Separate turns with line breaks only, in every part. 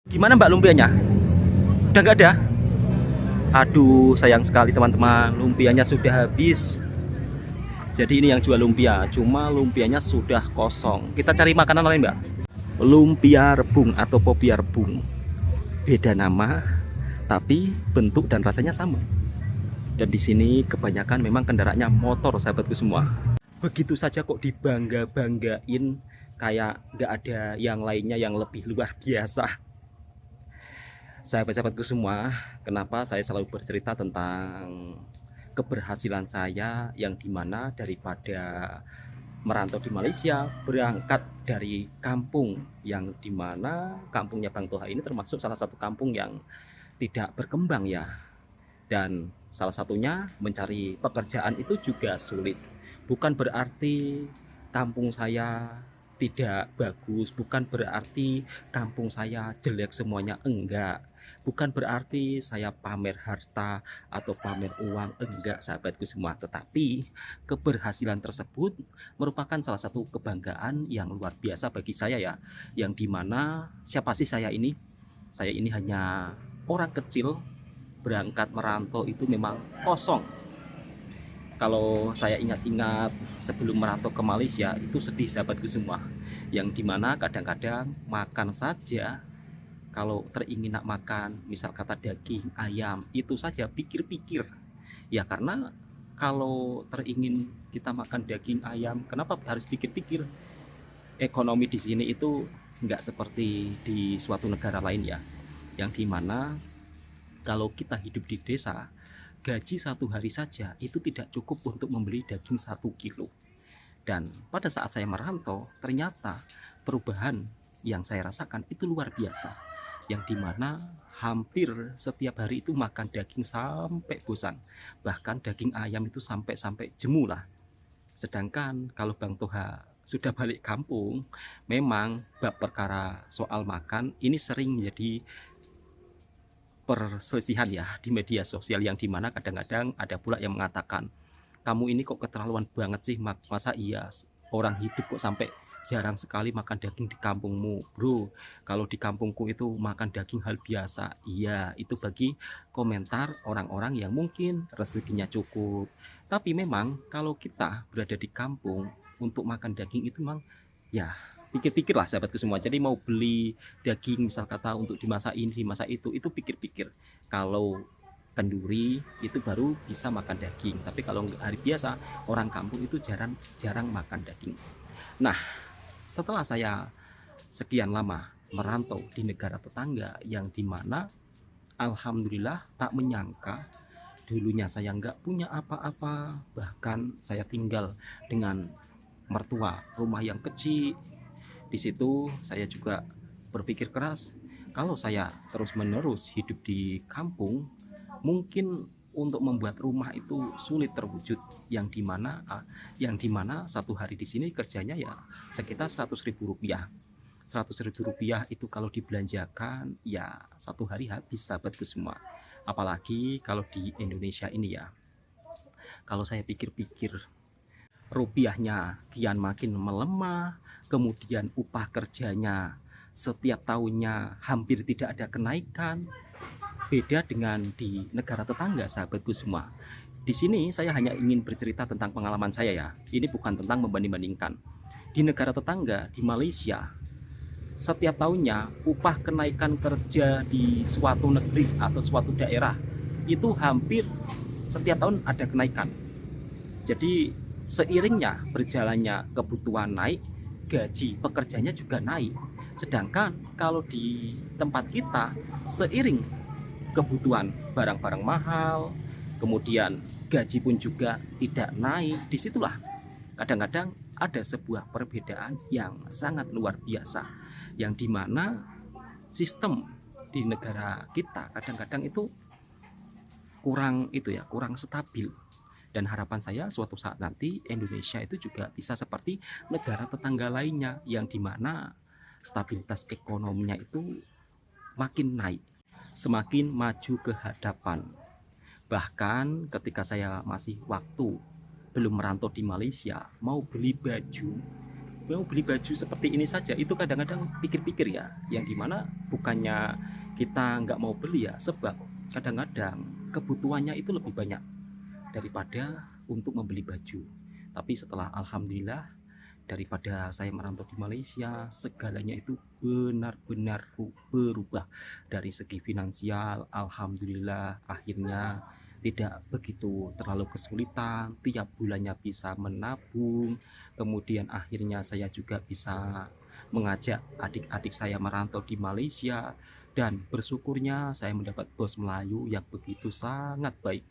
Gimana Mbak lumpianya? Udah nggak ada? Aduh, sayang sekali teman-teman, lumpianya sudah habis. Jadi ini yang jual lumpia, cuma lumpianya sudah kosong. Kita cari makanan lain Mbak. Lumpia rebung atau popia rebung. Beda nama, tapi bentuk dan rasanya sama. Dan di sini kebanyakan memang kendaraannya motor sahabatku semua. Begitu saja kok dibangga-banggain, kayak nggak ada yang lainnya yang lebih luar biasa. Sahabat-sahabatku semua, kenapa saya selalu bercerita tentang keberhasilan saya yang dimana daripada merantau di Malaysia, berangkat dari kampung yang dimana kampungnya Bang Toha ini termasuk salah satu kampung yang tidak berkembang ya. Dan salah satunya mencari pekerjaan itu juga sulit. Bukan berarti kampung saya tidak bagus, bukan berarti kampung saya jelek semuanya, enggak. Bukan berarti saya pamer harta atau pamer uang, enggak sahabatku semua. Tetapi keberhasilan tersebut merupakan salah satu kebanggaan yang luar biasa bagi saya ya. Yang dimana siapa sih saya ini? Saya ini hanya orang kecil berangkat merantau itu memang kosong. Kalau saya ingat-ingat sebelum merantau ke Malaysia itu sedih sahabatku semua. Yang dimana kadang-kadang makan saja, kalau teringin nak makan misal kata daging ayam itu saja pikir-pikir ya, karena kalau teringin kita makan daging ayam kenapa harus pikir-pikir. Ekonomi di sini itu nggak seperti di suatu negara lain ya, yang dimana kalau kita hidup di desa, gaji satu hari saja itu tidak cukup untuk membeli daging 1 kilo. Dan pada saat saya merantau, ternyata perubahan yang saya rasakan itu luar biasa. Yang dimana hampir setiap hari itu makan daging sampai bosan. Bahkan daging ayam itu sampai jemu lah. Sedangkan kalau Bang Toha sudah balik kampung, memang bab perkara soal makan ini sering menjadi perselisihan ya di media sosial, yang dimana kadang-kadang ada pula yang mengatakan kamu ini kok keterlaluan banget sih, masa iya orang hidup kok sampai jarang sekali makan daging di kampungmu bro, kalau di kampungku itu makan daging hal biasa. Iya, itu bagi komentar orang-orang yang mungkin rezekinya cukup. Tapi memang kalau kita berada di kampung untuk makan daging itu memang ya pikir-pikir lah sahabatku semua. Jadi mau beli daging misal kata untuk dimasak ini dimasak itu pikir-pikir. Kalau kenduri itu baru bisa makan daging, tapi kalau hari biasa orang kampung itu jarang makan daging. Nah, setelah saya sekian lama merantau di negara tetangga yang dimana alhamdulillah tak menyangka dulunya saya nggak punya apa-apa, bahkan saya tinggal dengan mertua rumah yang kecil. Di situ saya juga berpikir keras, kalau saya terus-menerus hidup di kampung, mungkin untuk membuat rumah itu sulit terwujud, yang dimana satu hari di sini kerjanya ya sekitar 100.000 rupiah. 100.000 rupiah itu kalau dibelanjakan ya satu hari habis sahabatku semua. Apalagi kalau di Indonesia ini ya, kalau saya pikir-pikir rupiahnya kian makin melemah, kemudian upah kerjanya setiap tahunnya hampir tidak ada kenaikan. Beda dengan di negara tetangga sahabatku semua. Di sini saya hanya ingin bercerita tentang pengalaman saya ya. Ini bukan tentang membanding-bandingkan. Di negara tetangga, di Malaysia, setiap tahunnya upah kenaikan kerja di suatu negeri atau suatu daerah itu hampir setiap tahun ada kenaikan. Jadi seiringnya berjalannya kebutuhan naik, gaji pekerjanya juga naik. Sedangkan kalau di tempat kita, seiring kebutuhan barang-barang mahal, kemudian gaji pun juga tidak naik. Disitulah kadang-kadang ada sebuah perbedaan yang sangat luar biasa, yang dimana sistem di negara kita kadang-kadang itu kurang stabil. Dan harapan saya suatu saat nanti Indonesia itu juga bisa seperti negara tetangga lainnya, yang dimana stabilitas ekonominya itu makin naik, semakin maju ke hadapan. Bahkan ketika saya masih waktu belum merantau di Malaysia, mau beli baju mau beli baju seperti ini saja itu kadang-kadang pikir-pikir ya, yang dimana bukannya kita nggak mau beli ya, sebab kadang-kadang kebutuhannya itu lebih banyak daripada untuk membeli baju. Tapi setelah alhamdulillah, daripada saya merantau di Malaysia, segalanya itu benar-benar berubah dari segi finansial. Alhamdulillah akhirnya tidak begitu terlalu kesulitan, tiap bulannya bisa menabung. Kemudian akhirnya saya juga bisa mengajak adik-adik saya merantau di Malaysia, dan bersyukurnya saya mendapat bos Melayu yang begitu sangat baik.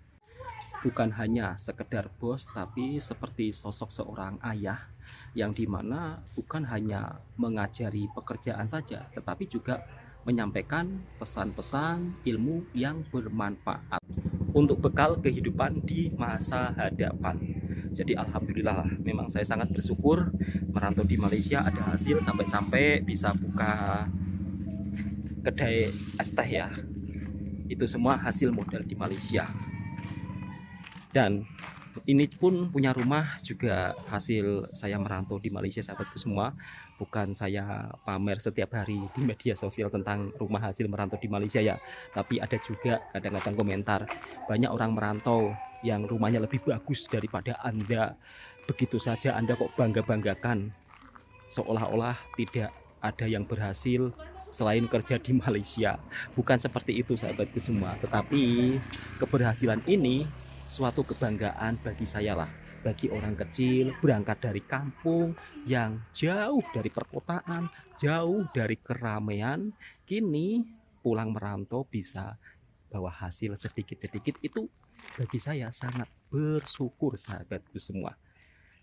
Bukan hanya sekedar bos, tapi seperti sosok seorang ayah yang dimana bukan hanya mengajari pekerjaan saja, tetapi juga menyampaikan pesan-pesan ilmu yang bermanfaat untuk bekal kehidupan di masa hadapan. Jadi alhamdulillah lah, memang saya sangat bersyukur merantau di Malaysia ada hasil sampai-sampai bisa buka kedai es teh ya. Itu semua hasil modal di Malaysia. Dan ini pun punya rumah juga hasil saya merantau di Malaysia, sahabatku semua. Bukan saya pamer setiap hari di media sosial tentang rumah hasil merantau di Malaysia ya, tapi ada juga kadang-kadang komentar banyak orang merantau yang rumahnya lebih bagus daripada Anda. Begitu saja Anda kok bangga-banggakan, seolah-olah tidak ada yang berhasil selain kerja di Malaysia. Bukan seperti itu sahabatku semua, tetapi keberhasilan ini suatu kebanggaan bagi saya lah, bagi orang kecil berangkat dari kampung yang jauh dari perkotaan, jauh dari keramaian, kini pulang merantau bisa bawa hasil sedikit-sedikit. Itu bagi saya sangat bersyukur sahabatku semua.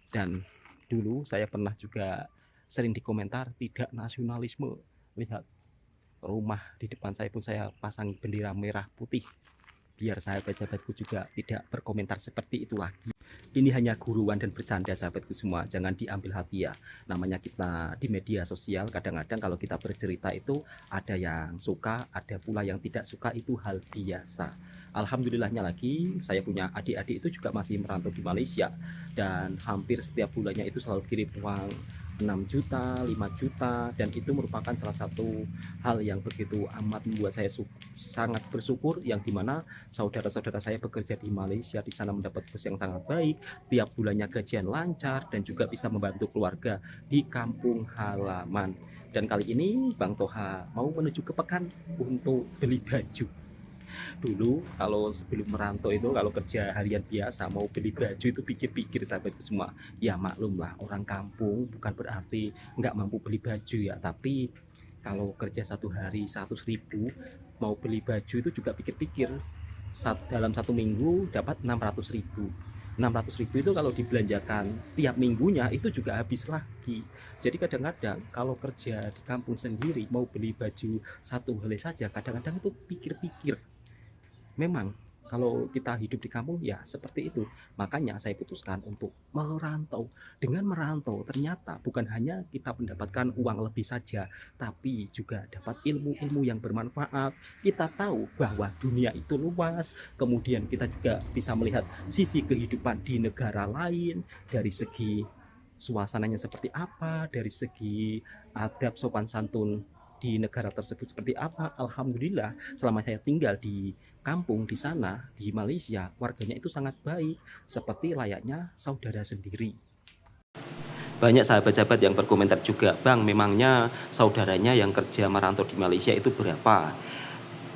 Dan dulu saya pernah juga sering dikomentar tidak nasionalisme. Lihat, rumah di depan saya pun saya pasangi bendera merah putih, biar sahabat-sahabatku juga tidak berkomentar seperti itu lagi. Ini hanya guruan dan bercanda sahabatku semua, jangan diambil hati ya. Namanya kita di media sosial, kadang-kadang kalau kita bercerita itu ada yang suka, ada pula yang tidak suka, itu hal biasa. Alhamdulillahnya lagi, saya punya adik-adik itu juga masih merantau di Malaysia, dan hampir setiap bulannya itu selalu kirim uang 6 juta, 5 juta, dan itu merupakan salah satu hal yang begitu amat membuat saya sangat bersyukur, yang dimana saudara-saudara saya bekerja di Malaysia di sana mendapat bos yang sangat baik, tiap bulannya gajian lancar, dan juga bisa membantu keluarga di kampung halaman. Dan kali ini Bang Toha mau menuju ke Pekan untuk beli baju. Dulu kalau sebelum merantau itu, kalau kerja harian biasa mau beli baju itu pikir-pikir sahabatku semua. Ya maklum lah, orang kampung bukan berarti nggak mampu beli baju ya, tapi kalau kerja satu hari 100.000 mau beli baju itu juga pikir-pikir, dalam satu minggu dapat 600.000. 600.000 itu kalau dibelanjakan tiap minggunya itu juga habis lagi. Jadi kadang-kadang kalau kerja di kampung sendiri mau beli baju satu helai saja, kadang-kadang itu pikir-pikir. Memang kalau kita hidup di kampung ya seperti itu. Makanya saya putuskan untuk merantau. Dengan merantau ternyata bukan hanya kita mendapatkan uang lebih saja, tapi juga dapat ilmu-ilmu yang bermanfaat. Kita tahu bahwa dunia itu luas, kemudian kita juga bisa melihat sisi kehidupan di negara lain, dari segi suasananya seperti apa, dari segi adab sopan santun di negara tersebut seperti apa. Alhamdulillah selama saya tinggal di kampung di sana di Malaysia, warganya itu sangat baik, seperti layaknya saudara sendiri. Banyak sahabat-sahabat yang berkomentar juga, Bang, memangnya saudaranya yang kerja merantau di Malaysia itu berapa?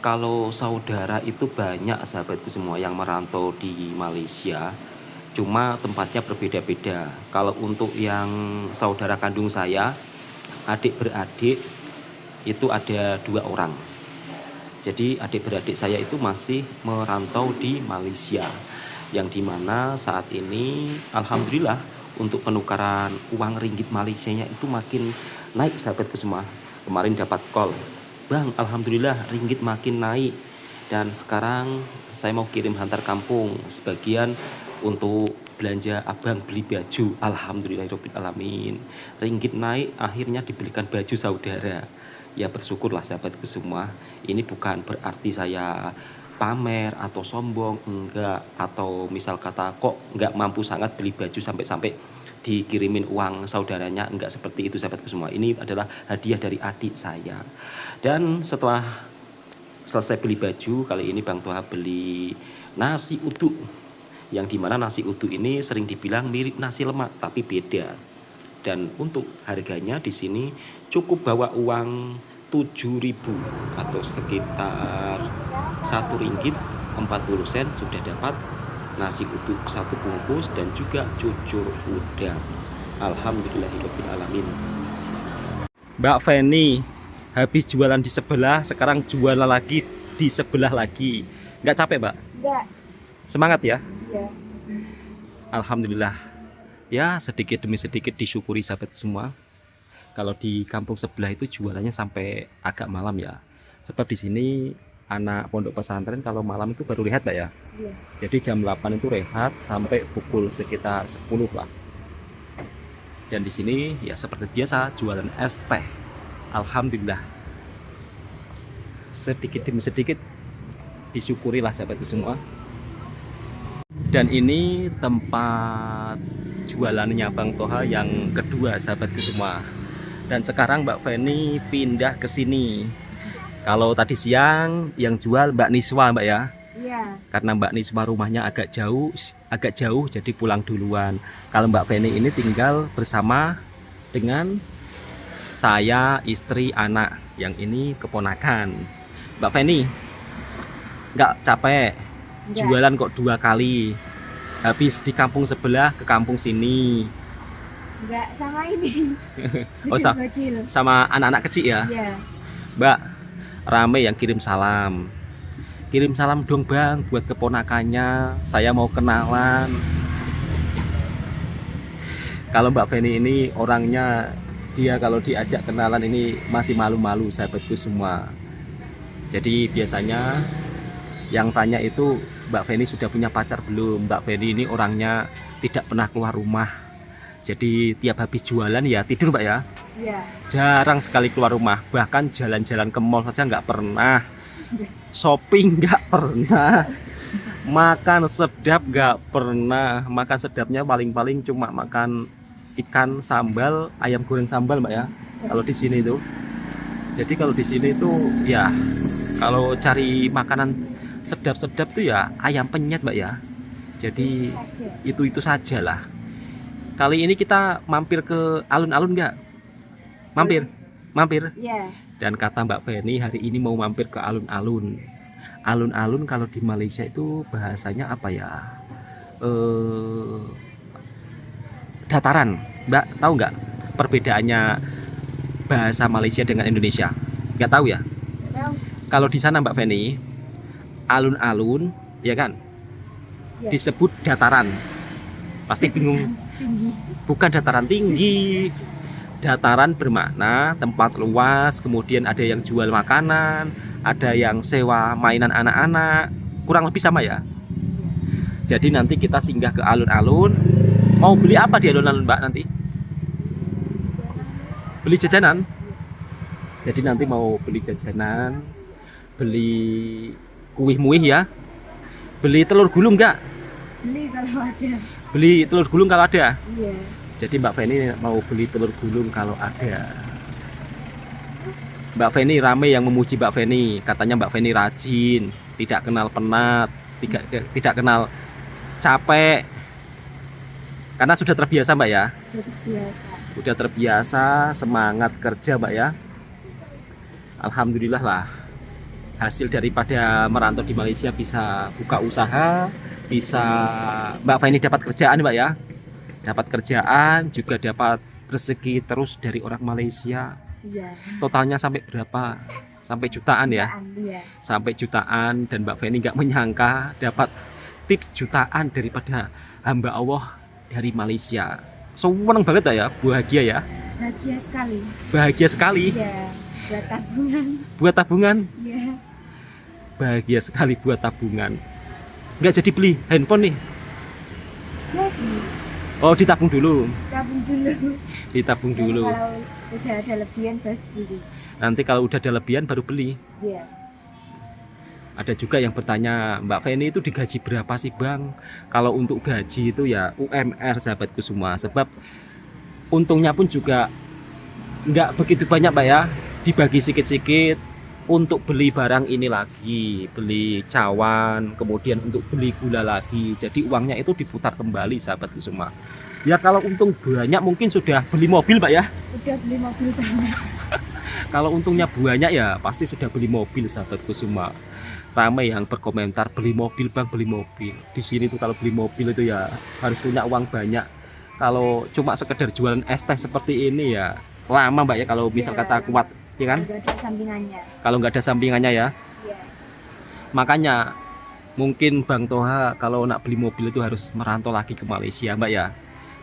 Kalau saudara itu banyak sahabatku semua yang merantau di Malaysia, cuma tempatnya berbeda-beda. Kalau untuk yang saudara kandung saya, adik beradik itu ada 2 orang. Jadi adik beradik saya itu masih merantau di Malaysia, yang dimana saat ini alhamdulillah untuk penukaran uang ringgit Malaysianya itu makin naik sahabatku semua. Kemarin dapat call, Bang, alhamdulillah ringgit makin naik, dan sekarang saya mau kirim hantar kampung sebagian untuk belanja abang beli baju. Alhamdulillahirobbilalamin, ringgit naik, akhirnya dibelikan baju saudara. Ya bersyukurlah sahabatku semua. Ini bukan berarti saya pamer atau sombong, enggak, atau misal kata kok enggak mampu sangat beli baju sampai-sampai dikirimin uang saudaranya, enggak seperti itu sahabatku semua. Ini adalah hadiah dari adik saya. Dan setelah selesai beli baju, kali ini Bang Toha beli nasi uduk, yang dimana nasi uduk ini sering dibilang mirip nasi lemak tapi beda. Dan untuk harganya di sini cukup bawa uang 7.000 atau sekitar Rp1.40 sudah dapat nasi uduk 1 bungkus dan juga cucur udang. Alhamdulillahirobbilalamin. Mbak Feni habis jualan di sebelah, sekarang jualan lagi di sebelah lagi. Nggak capek, Mbak?
Enggak.
Semangat ya?
Iya.
Alhamdulillah. Ya, sedikit demi sedikit disyukuri sahabat semua. Kalau di kampung sebelah itu jualannya sampai agak malam ya. Sebab di sini anak pondok pesantren kalau malam itu baru rehat, Mbak ya.
Iya.
Jadi jam 8 itu rehat sampai pukul sekitar 10 lah. Dan di sini ya seperti biasa jualan es teh. Alhamdulillah. Sedikit demi sedikit disyukurilah sahabatku semua. Dan ini tempat jualannya Bang Toha yang kedua sahabatku semua. Dan sekarang Mbak Feni pindah ke sini. Kalau tadi siang yang jual Mbak Niswa, Mbak ya.
Iya.
Karena Mbak Niswa rumahnya agak jauh jadi pulang duluan. Kalau Mbak Feni ini tinggal bersama dengan saya, istri, anak. Yang ini keponakan. Mbak Feni nggak capek?
Enggak.
Jualan kok 2 kali. Habis di kampung sebelah ke kampung sini.
Enggak sama ini.
Oh,
Kecil-kecil.
sama anak-anak kecil ya.
Iya.
Mbak, rame yang kirim salam. Kirim salam dong Bang buat keponakannya. Saya mau kenalan. Kalau Mbak Feni ini orangnya, dia kalau diajak kenalan ini masih malu-malu sahabatku semua. Jadi biasanya yang tanya itu, Mbak Feni sudah punya pacar belum? Mbak Feni ini orangnya tidak pernah keluar rumah. Jadi tiap habis jualan ya tidur, Mbak ya.
Iya.
Jarang sekali keluar rumah. Bahkan jalan-jalan ke mall saja nggak pernah. Shopping nggak pernah. Makan sedap nggak pernah. Makan sedapnya paling-paling cuma makan ikan sambal, ayam goreng sambal, Mbak ya. Kalau di sini itu. Jadi kalau di sini itu ya, kalau cari makanan sedap-sedap tuh ya ayam penyet, Mbak ya. Jadi itu saja lah. Kali ini kita mampir ke alun-alun nggak? Mampir.
Iya.
Dan kata Mbak Feni hari ini mau mampir ke alun-alun. Alun-alun kalau di Malaysia itu bahasanya apa ya? Dataran. Mbak tahu nggak perbedaannya bahasa Malaysia dengan Indonesia? Nggak tahu ya?
Tahu.
Kalau di sana Mbak Feni, alun-alun ya kan?
Ya.
Disebut dataran. Pasti bingung.
Tinggi.
Bukan dataran tinggi. Dataran bermakna tempat luas, kemudian ada yang jual makanan, ada yang sewa mainan anak-anak, kurang lebih sama ya. Jadi nanti kita singgah ke alun-alun. Mau beli apa di alun-alun, Mbak, nanti? Beli jajanan. Jadi nanti mau beli jajanan, beli kuih-muih ya. Beli telur gulung nggak?
Beli kalau ada.
Beli telur gulung kalau ada.
Iya.
Jadi Mbak Feni mau beli telur gulung kalau ada. Mbak Feni rame yang memuji Mbak Feni. Katanya Mbak Feni rajin, tidak kenal penat, tidak kenal capek. Karena sudah terbiasa, Mbak ya.
Biasa.
Sudah terbiasa, semangat kerja, Mbak ya. Alhamdulillah lah. Hasil daripada merantau di Malaysia bisa buka usaha, bisa Mbak Feni dapat kerjaan, Mbak ya. Dapat kerjaan, juga dapat rezeki terus dari orang Malaysia.
Iya.
Totalnya sampai berapa? Sampai jutaan ya?
Iya.
Sampai jutaan, dan Mbak Feni nggak menyangka dapat tips jutaan daripada hamba Allah dari Malaysia. Senang banget ya, bahagia ya?
Bahagia sekali.
Bahagia sekali.
Iya. Buat tabungan.
Buat tabungan?
Iya.
Bahagia sekali buat tabungan. Nggak jadi beli handphone nih?
Jadi.
Oh, ditabung dulu.
Tabung dulu.
Ditabung dulu.
Kalau udah ada lebihan baru beli.
Nanti kalau udah ada lebihan baru beli.
Iya.
Ada juga yang bertanya, Mbak Feni itu digaji berapa sih Bang? Kalau untuk gaji itu ya UMR sahabatku semua. Sebab untungnya pun juga nggak begitu banyak Mbak ya. Dibagi sikit-sikit untuk beli barang ini lagi, beli cawan, kemudian untuk beli gula lagi. Jadi uangnya itu diputar kembali sahabatku semua. Ya kalau untung banyak mungkin sudah beli mobil Mbak ya.
Udah beli mobil banyak.
Kalau untungnya banyak ya pasti sudah beli mobil sahabatku semua. Ramai yang berkomentar beli mobil Bang, beli mobil. Di sini tuh kalau beli mobil itu ya harus punya uang banyak. Kalau cuma sekedar jualan es teh seperti ini ya lama Mbak ya kalau misal
Iya.
kata kuat, ya kan?
Udah ada sampingannya.
Kalau nggak ada sampingannya ya.
Iya.
Makanya mungkin Bang Toha kalau nak beli mobil itu harus merantau lagi ke Malaysia Mbak ya.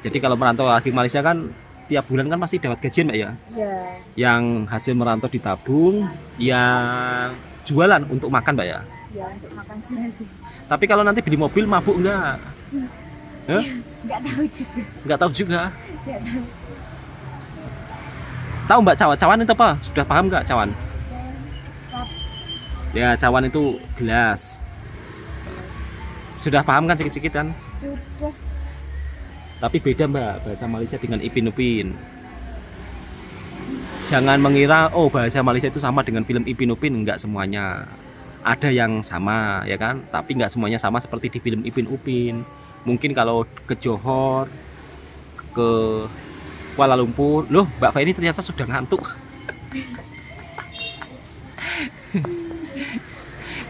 Jadi kalau merantau lagi ke Malaysia kan tiap bulan kan pasti dapat gajian Mbak ya.
Iya.
Yang hasil merantau ditabung, yang jualan untuk makan Mbak ya.
Ya untuk makan sehari.
Tapi kalau nanti beli mobil mabuk enggak?
Nggak tahu juga.
Enggak tahu juga.
Nggak tahu.
Tahu Mbak cawan itu apa? Sudah paham nggak cawan?
Kap.
Ya cawan itu gelas. Sudah paham kan sedikit-sedikit kan?
Sudah.
Tapi beda Mbak bahasa Malaysia dengan Ipin Upin. Jangan mengira oh bahasa Malaysia itu sama dengan film Ipin Upin, enggak semuanya. Ada yang sama ya kan, tapi enggak semuanya sama seperti di film Ipin Upin. Mungkin kalau ke Johor, ke Kuala Lumpur, loh Mbak Feni ternyata sudah ngantuk.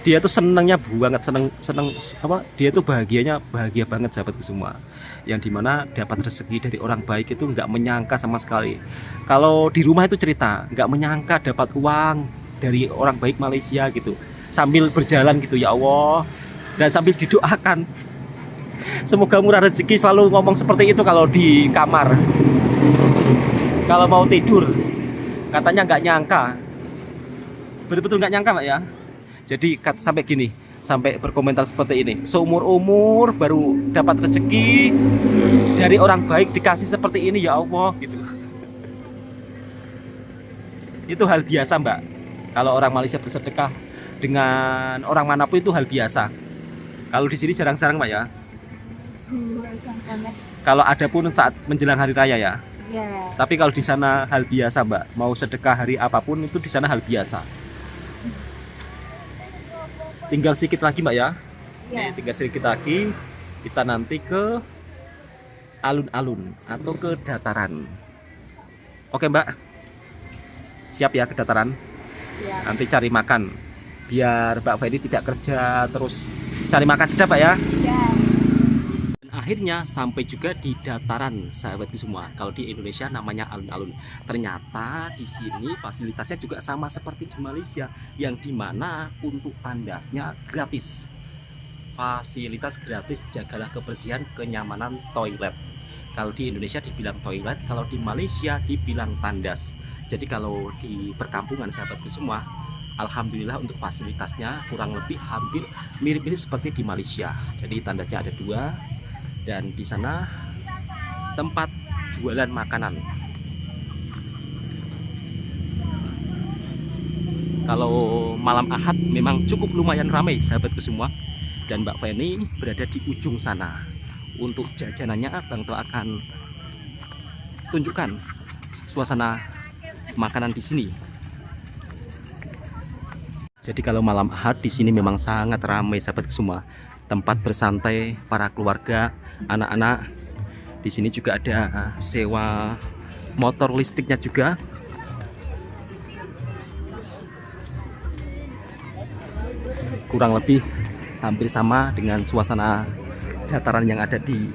Dia tuh senangnya banget, seneng apa? Dia tuh bahagia banget sahabatku semua. Yang dimana dapat rezeki dari orang baik itu nggak menyangka sama sekali. Kalau di rumah itu cerita nggak menyangka dapat uang dari orang baik Malaysia gitu. Sambil berjalan gitu ya Allah, dan sambil didoakan. Semoga murah rezeki, selalu ngomong seperti itu kalau di kamar. Kalau mau tidur, katanya nggak nyangka. Betul-betul nggak nyangka Mbak ya. Jadi sampai gini, sampai berkomentar seperti ini. Seumur-umur baru dapat rezeki dari orang baik dikasih seperti ini ya Allah gitu. Itu hal biasa Mbak. Kalau orang Malaysia bersedekah dengan orang manapun itu hal biasa. Kalau di sini jarang-jarang Mbak ya.
Jarang banget.
Kalau ada pun saat menjelang hari raya ya.
Ya.
Tapi kalau di sana hal biasa Mbak. Mau sedekah hari apapun itu di sana hal biasa. Tinggal sedikit lagi Mbak ya.
Ya.
Nih, tinggal sedikit lagi kita nanti ke alun-alun atau ke dataran. Oke Mbak. Siap ya ke dataran.
Siap.
Nanti cari makan biar Mbak Feni tidak kerja terus cari makan sedap Mbak ya.
Ya.
Dan akhirnya sampai juga di dataran sahabatku semua. Kalau di Indonesia namanya alun-alun. Ternyata di sini fasilitasnya juga sama seperti di Malaysia, yang dimana untuk tandasnya gratis. Fasilitas gratis, jagalah kebersihan, kenyamanan toilet. Kalau di Indonesia dibilang toilet, kalau di Malaysia dibilang tandas. Jadi kalau di perkampungan sahabatku semua, alhamdulillah untuk fasilitasnya kurang lebih hampir mirip-mirip seperti di Malaysia. Jadi tandasnya ada 2 dan di sana tempat jualan makanan. Kalau malam Ahad memang cukup lumayan ramai sahabatku semua, dan Mbak Feni berada di ujung sana. Untuk jajanannya Bang Toha akan tunjukkan suasana makanan di sini. Jadi kalau malam Ahad di sini memang sangat ramai sahabatku semua. Tempat bersantai para keluarga, anak-anak. Di sini juga ada sewa motor listriknya juga. Kurang lebih hampir sama dengan suasana dataran yang ada di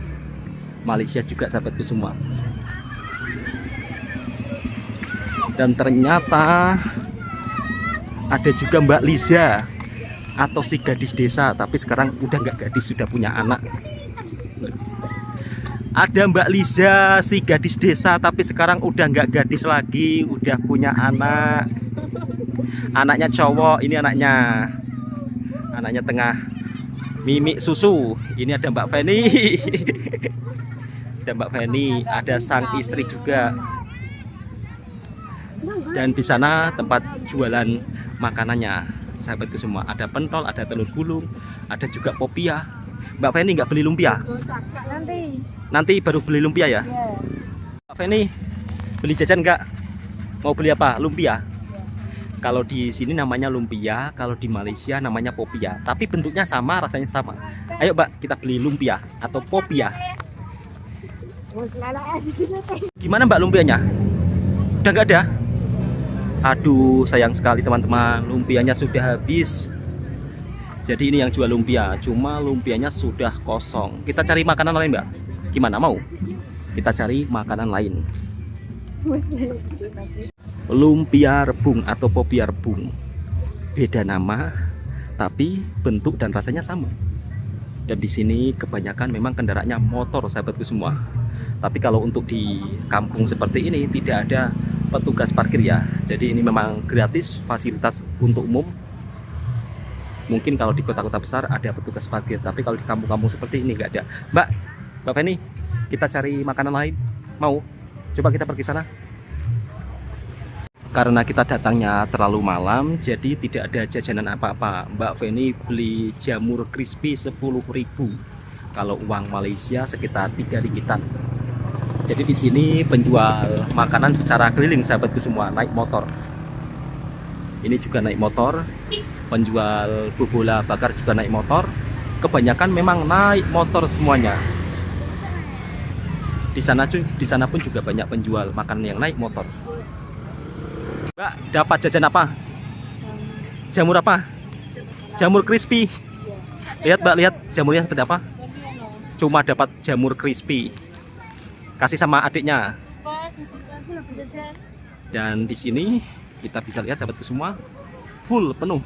Malaysia juga sahabatku semua. Dan ternyata ada juga Mbak Liza atau si gadis desa, tapi sekarang udah nggak gadis, sudah punya anak. Ada Mbak Liza si gadis desa, tapi sekarang udah nggak gadis lagi, udah punya anak. Anaknya cowok, ini anaknya tengah mimik susu. Ini ada Mbak Feni. Ada Mbak Feni, ada sang istri juga. Dan di sana tempat jualan makanannya. sahabatku semua. Ada pentol, ada telur gulung, ada juga popia. Mbak Feni nggak beli lumpia?
Nanti.
Nanti baru beli lumpia ya?
Ya.
Mbak Feni beli jajan nggak? Mau beli apa? Lumpia? Kalau di sini namanya lumpia, kalau di Malaysia namanya popia. Tapi bentuknya sama, rasanya sama. Ayo Mbak, kita beli lumpia atau popia. Gimana Mbak lumpianya? Udah nggak ada? Aduh, sayang sekali teman-teman, lumpianya sudah habis. Jadi ini yang jual lumpia, cuma lumpianya sudah kosong. Kita cari makanan lain Mbak. Gimana, mau? Kita cari makanan lain. Lumpia rebung atau popia rebung. Beda nama, tapi bentuk dan rasanya sama. Dan di sini kebanyakan memang kendaraannya motor, sahabatku semua. Tapi kalau untuk di kampung seperti ini tidak ada petugas parkir ya. Jadi ini memang gratis, fasilitas untuk umum. Mungkin kalau di kota-kota besar ada petugas parkir, tapi kalau di kampung-kampung seperti ini nggak ada. Mbak Feni, kita cari makanan lain. Mau? Coba kita pergi sana. Karena kita datangnya terlalu malam, jadi tidak ada jajanan apa-apa. Mbak Feni beli jamur crispy 10.000. Kalau uang Malaysia sekitar 3 ringgitan. Jadi di sini penjual makanan secara keliling, sahabatku semua, naik motor. Ini juga naik motor. Penjual bobola bakar juga naik motor. Kebanyakan memang naik motor semuanya. Di sana pun juga banyak penjual makanan yang naik motor. Mbak, dapat jajan apa? Jamur apa? Jamur crispy. Lihat Mbak, lihat jamurnya seperti apa? Cuma dapat jamur crispy. Kasih sama adiknya. Dan di sini kita bisa lihat sahabatku semua, full penuh.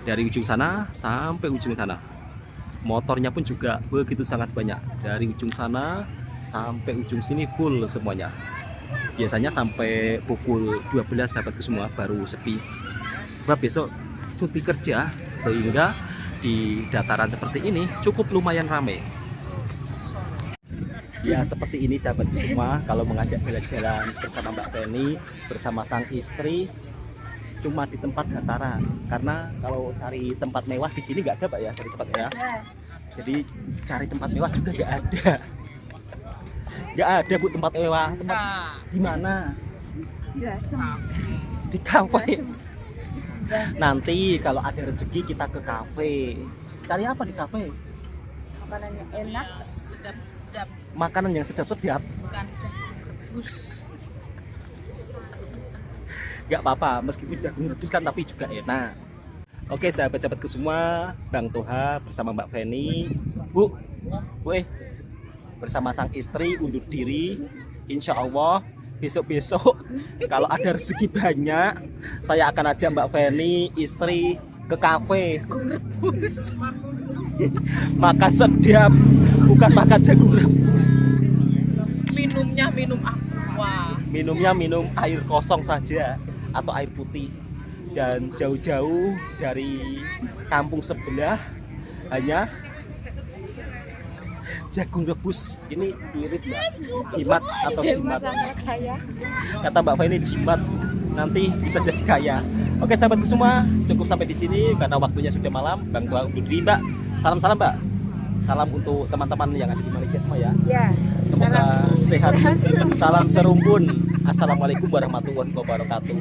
Dari ujung sana sampai ujung sana. Motornya pun juga begitu sangat banyak. Dari ujung sana sampai ujung sini full semuanya. Biasanya sampai pukul 12 sahabatku semua baru sepi. Sebab besok cuti kerja, sehingga di dataran seperti ini cukup lumayan ramai. Ya seperti ini sahabat semua, kalau mengajak jalan-jalan bersama Mbak Feni, bersama sang istri, cuma di tempat dataran. Karena kalau cari tempat mewah di sini nggak ada Pak ya, cari tempat mewah. Jadi cari tempat mewah juga nggak ada. Nggak ada Bu tempat mewah. Tempat di mana? Di kafe. Nanti kalau ada rezeki kita ke kafe. Cari apa di kafe?
Makanannya enak, sedap.
Makanan yang sedap.
Bukan jagung rebus.
Nggak apa-apa, meskipun jagung rebus kan tapi juga enak. Oke sahabat-sahabatku semua, Bang Toha bersama Mbak Feni, Bu, bersama sang istri undur diri. Insya Allah besok-besok kalau ada rezeki banyak, saya akan ajak Mbak Feni, istri, ke kafe. Makan sedap, bukan makan jagung rebus.
Minumnya minum aqua.
Minumnya minum air kosong saja atau air putih. Dan jauh-jauh dari kampung sebelah hanya jagung rebus. Ini irit Mbak, jimat atau jimat. Kata Mbak Feni jimat, nanti bisa jadi kaya. Oke sahabatku semua, cukup sampai di sini karena waktunya sudah malam. Bang Tua undur diri Mbak. Salam-salam Mbak. Salam untuk teman-teman yang ada di Malaysia semua ya.
Ya.
Semoga sehat. Salam serumpun. Assalamualaikum warahmatullahi wabarakatuh.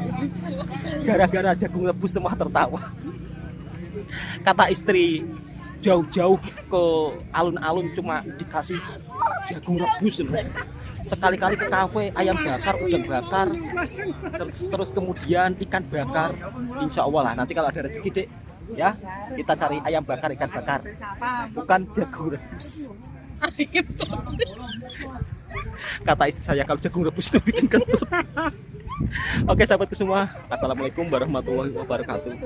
Gara-gara jagung rebus semua tertawa. Kata istri, jauh-jauh ke alun-alun cuma dikasih jagung rebus. Sekali-kali ke kafe ayam bakar, udang bakar, terus kemudian ikan bakar. Insya Allah lah nanti kalau ada rezeki dek, ya kita cari ayam bakar, ikan bakar, bukan jagung rebus. Kata istri saya kalau jagung rebus itu bikin kentut. Oke sahabatku semua, assalamualaikum warahmatullahi wabarakatuh.